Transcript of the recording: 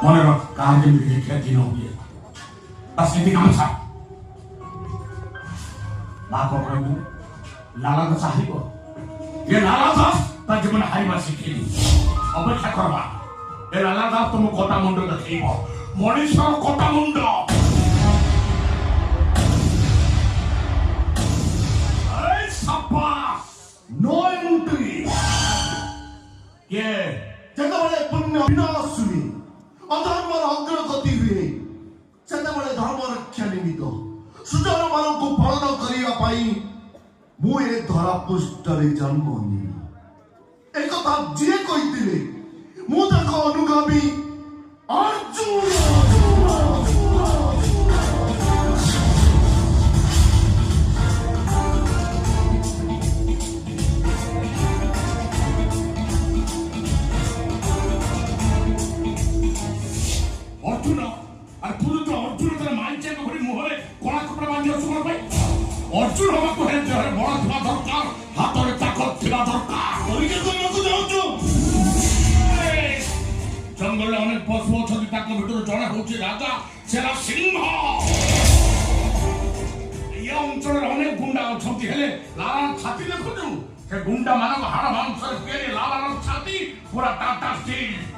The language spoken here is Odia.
ମନେର କାହା ଯେମିତି କିଛି କ୍ଷତି ନ ହୁଏ ତା ସେଠି ଗାମୁଛା ବାପ କହିବୁ ଲାଲା ଦାସ ହାରିବ ଏ ଲାଲା ଦାସ ତା ଜୀବନ ହାରିବା ଶିଖିନି ଅପେକ୍ଷା କରବା ଏ ଲାଲା ଦାସ ତୁମ କଟା ମୁଣ୍ଡ ଦେଖେଇବ ମଣିଷର କଟା ମୁଣ୍ଡ No entry. Yeah. ଯେତେବେଳେ ପୁଣ୍ୟ ବିନାଶ ହୁଏ ଅଧର୍ମର ଅଗ୍ରଗତି ହୁଏ ସେତେବେଳେ ଧର୍ମ ରକ୍ଷା ନିମିତ୍ତ ସୁଜନମାନଙ୍କୁ ପାଳନ କରିବା ପାଇଁ ମୁଁ ଏ ଧରା ପୃଷ୍ଠରେ ଜନ୍ମ ନେଲି ଏକଥା ଯିଏ କହିଥିଲେ ମୁଁ ତାଙ୍କ ଅନୁଗାମୀ ଅର୍ଜୁନ ଅର୍ଜୁନ ହବାକୁ ହେଲେ ଦେହରେ ବଳ ଥିବା ଦରକାର ହାତରେ ତାକତ ଥିବା ଦରକାର ପରୀକ୍ଷା କରିବାକୁ ଯାଉଛୁ ଜଙ୍ଗଲରେ ଅନେକ ପଶୁ ଅଛନ୍ତି ତାଙ୍କ ଭିତରୁ ଜଣେ ହଉଛି ରାଜା ସେରା ସିଂହ ଏ ଅଞ୍ଚଳରେ ଅନେକ ଗୁଣ୍ଡା ଅଛନ୍ତି ହେଲେ ଲାଲାର ଛାତି ଦେଖୁଛୁ ସେ ଗୁଣ୍ଡା ମାନଙ୍କ ହାଡ଼ ମାଂସରେ ତିଆରି ଲାଲାର ଛାତି ପୁରା ଟାଟା ଷ୍ଟିଲ୍